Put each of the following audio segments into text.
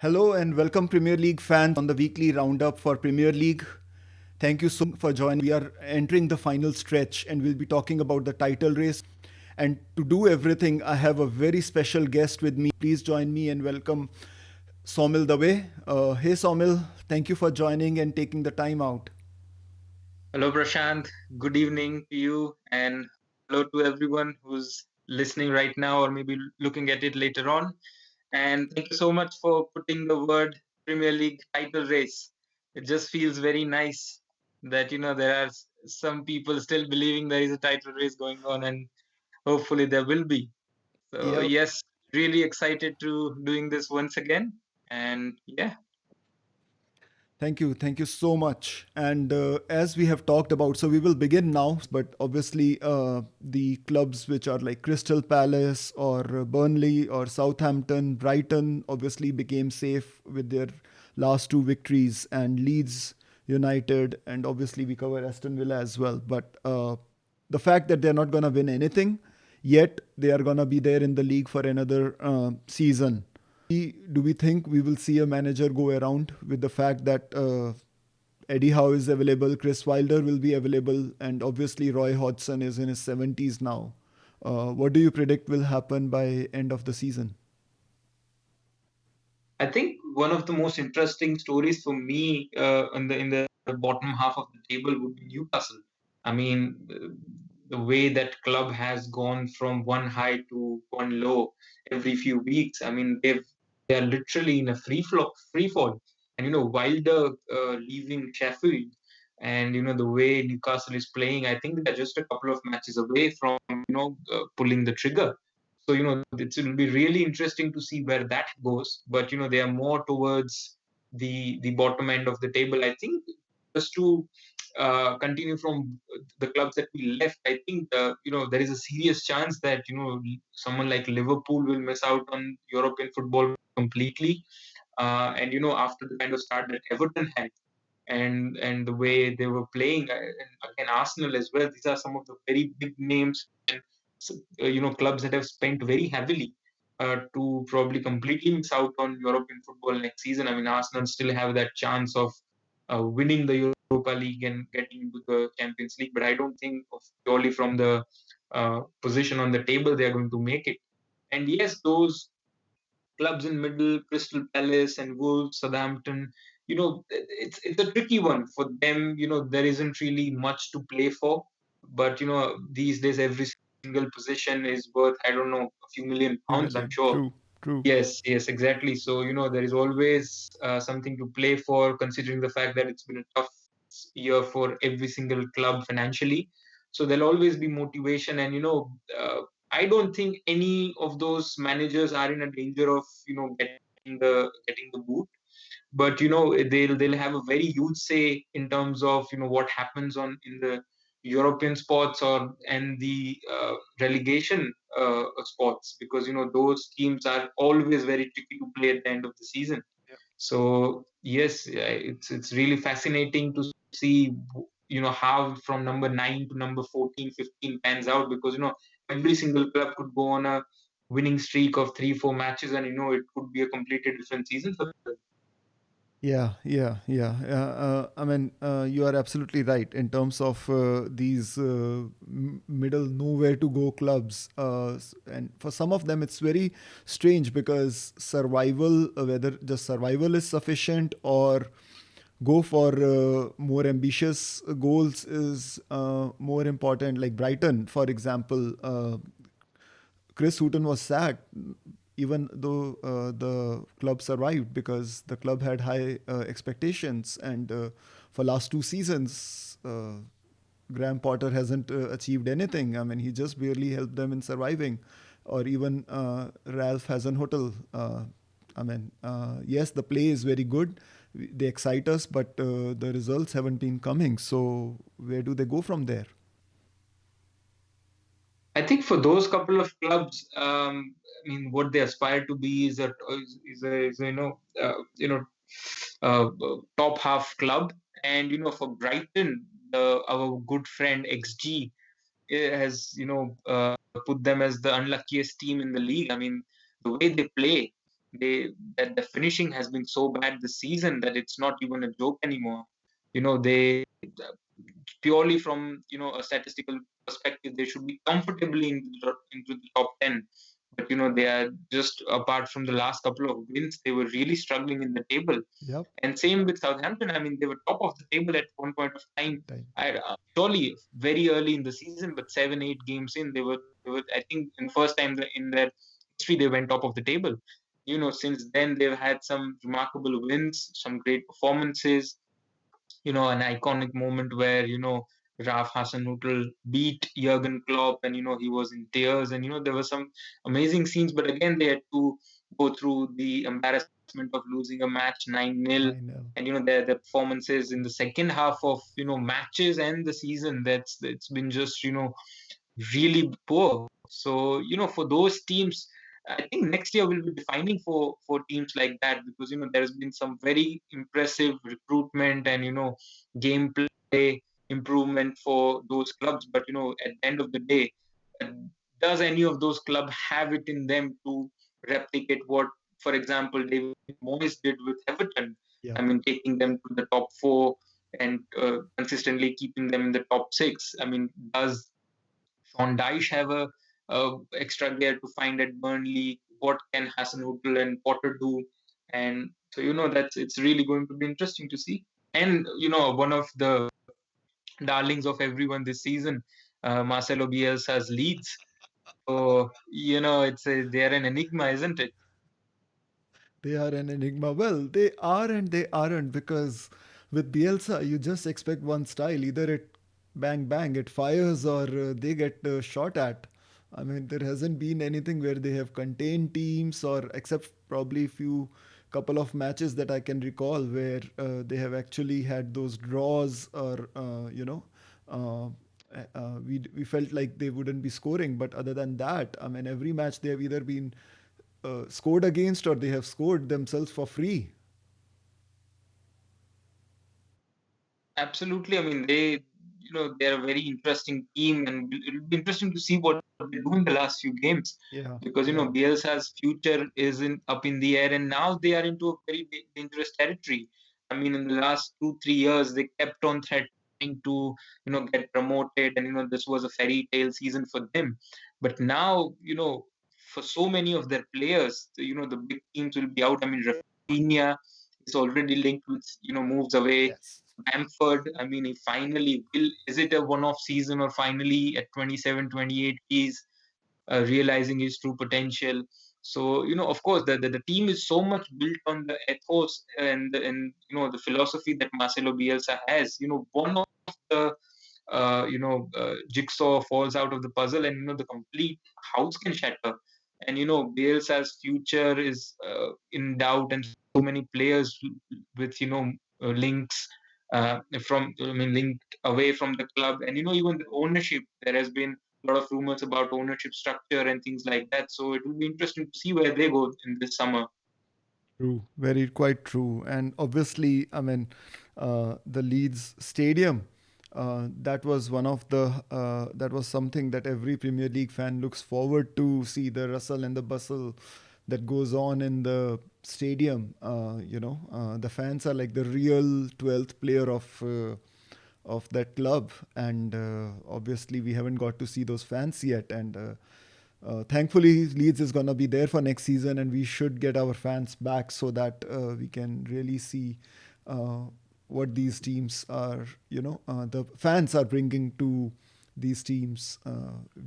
Hello and welcome Premier League fans on the weekly roundup for Premier League. Thank you so much for joining. We are entering the final stretch and we'll be talking about the title race. And to do everything, I have a very special guest with me. Please join me and welcome Somil Dave. Hey Somil, thank you for joining and taking the time out. Hello, Prashant. Good evening to you, and hello to everyone who's listening right now or maybe looking at it later on. And thank you so much for putting the word Premier League title race. It just feels very nice that there are some people still believing there is a title race going on, and hopefully there will be. So Yep. yes, really excited to doing this once again. And yeah. Thank you. Thank you so much. And as we have talked about, so we will begin now, but obviously the clubs which are like Crystal Palace or Burnley or Southampton, Brighton obviously became safe with their last two victories, and Leeds United, and obviously we cover Aston Villa as well. But the fact that they're not going to win anything, yet they are going to be there in the league for another season. Do we think we will see a manager go around with the fact that Eddie Howe is available, Chris Wilder will be available, and obviously Roy Hodgson is in his 70s now. What do you predict will happen by end of the season? I think one of the most interesting stories for me in the bottom half of the table would be Newcastle. I mean, the way that club has gone from one high to one low every few weeks. I mean, they are literally in a free fall. And Wilder leaving Sheffield, and the way Newcastle is playing, I think they're just a couple of matches away from pulling the trigger. So it will be really interesting to see where that goes. But they are more towards the bottom end of the table. I think just to continue from the clubs that we left, I think there is a serious chance that someone like Liverpool will miss out on European football completely. And after the kind of start that Everton had, and the way they were playing, and again Arsenal as well. These are some of the very big names, and clubs that have spent very heavily to probably completely miss out on European football next season. I mean, Arsenal still have that chance of winning the Europa League and getting into the Champions League, but I don't think purely from the position on the table they are going to make it. And yes, those clubs in middle, Crystal Palace and Wolves, Southampton, it's a tricky one for them. There isn't really much to play for, but these days every single position is worth, I don't know, a few million Few pounds, I'm million. sure. True. True. Yes, exactly. So there is always something to play for, considering the fact that it's been a tough year for every single club financially. So there'll always be motivation, and I don't think any of those managers are in a danger of getting the boot. But they'll have a very huge say in terms of what happens on in the European spots or and the relegation spots, because those teams are always very tricky to play at the end of the season. So yes, it's really fascinating to see how from number 9 to number 14, 15 pans out, because every single club could go on a winning streak of 3, 4 matches, and it could be a completely different season for them. I mean, you are absolutely right in terms of these middle nowhere to go clubs. And for some of them, it's very strange because survival, whether just survival is sufficient or go for more ambitious goals is more important. Like Brighton, for example, Chris Houghton was sacked, even though the club survived because the club had high expectations. And for last two seasons, Graham Potter hasn't achieved anything. I mean, he just barely helped them in surviving. Or even Ralph Hasenhuttl. Yes, the play is very good. They excite us, but the results haven't been coming. So where do they go from there? I think for those couple of clubs, I mean, what they aspire to be is a uh, top half club, and for Brighton, our good friend XG has put them as the unluckiest team in the league. I mean, the way they play. that the finishing has been so bad this season that it's not even a joke anymore. They purely from a statistical perspective, they should be comfortably into the top 10. But they are just, apart from the last couple of wins, they were really struggling in the table. Yep. And same with Southampton. I mean, they were top of the table at one point of time. Time. Surely very early in the season, but 7, 8 games in, they were, I think, in the first time in their history they went top of the table. Since then they've had some remarkable wins, some great performances. An iconic moment where Ralph Hasenhüttl beat Jurgen Klopp, and he was in tears, and there were some amazing scenes. But again, they had to go through the embarrassment of losing a match 9-0, 9-0. and their performances in the second half of matches and the season, that's been just really poor. So for those teams, I think next year will be defining for teams like that, because there has been some very impressive recruitment and gameplay improvement for those clubs. But at the end of the day, uh, does any of those clubs have it in them to replicate what, for example, David Moyes did with Everton? Yeah. I mean, taking them to the top four and consistently keeping them in the top six. I mean, does Sean Dyche have a extra gear to find at Burnley? What can Hasenhüttl and Potter do? And so that's it's really going to be interesting to see. And one of the darlings of everyone this season, Marcelo Bielsa's Leeds. So they're an enigma, isn't it? They are an enigma. Well, they are and they aren't, because with Bielsa, you just expect one style. Either it bang bang, it fires, or they get shot at. I mean, there hasn't been anything where they have contained teams, or except probably few couple of matches that I can recall where they have actually had those draws, or we felt like they wouldn't be scoring. But other than that, I mean, every match they have either been scored against, or they have scored themselves for free. Absolutely. I mean, they're a very interesting team, and it'll be interesting to see what they do in the last few games, Yeah, because yeah. Bielsa's future is up in the air, and now they are into a very dangerous territory. I mean, in the last 2, 3 years, they kept on threatening to get promoted, and this was a fairy tale season for them. But now, for so many of their players, the big teams will be out. I mean, Rafinha is already linked with moves away. Yes. Bamford, I mean, he finally will. Is it a one-off season, or finally at 27, 28, he's realizing his true potential? So, of course, the team is so much built on the ethos and the philosophy that Marcelo Bielsa has. One of the jigsaw falls out of the puzzle, and the complete house can shatter. And Bielsa's future is in doubt, and so many players with links from I mean linked away from the club, and even the ownership. There has been a lot of rumors about ownership structure and things like that. So it will be interesting to see where they go in this summer. True, very quite true. And obviously, I mean, the Leeds Stadium, that was one of the that was something that every Premier League fan looks forward to see, the rustle and the bustle that goes on in the stadium. The fans are like the real 12th player of that club, and obviously we haven't got to see those fans yet. And thankfully, Leeds is gonna be there for next season, and we should get our fans back so that we can really see uh, what these teams are. The fans are bringing to these teams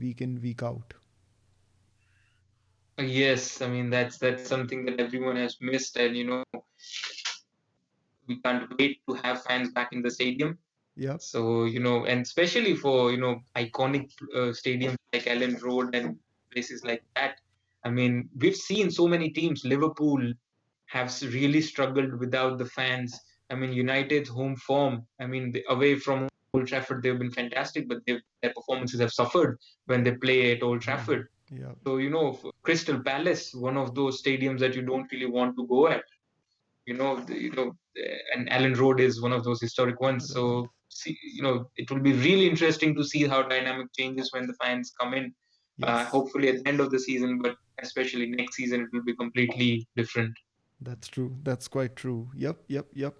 week in, week out. Yes, I mean that's something that everyone has missed, and we can't wait to have fans back in the stadium. Yep. So, and especially for, iconic stadiums like Ellen Road and places like that. I mean, we've seen so many teams. Liverpool have really struggled without the fans. I mean, United's home form, I mean, away from Old Trafford, they've been fantastic, but their performances have suffered when they play at Old Trafford. Yep. So, Crystal Palace, one of those stadiums that you don't really want to go at. And Allen Road is one of those historic ones. Road. So, see, it will be really interesting to see how dynamic changes when the fans come in. Yes, hopefully at the end of the season, but especially next season, it will be completely different. that's true. That's quite true. Yep, yep, yep.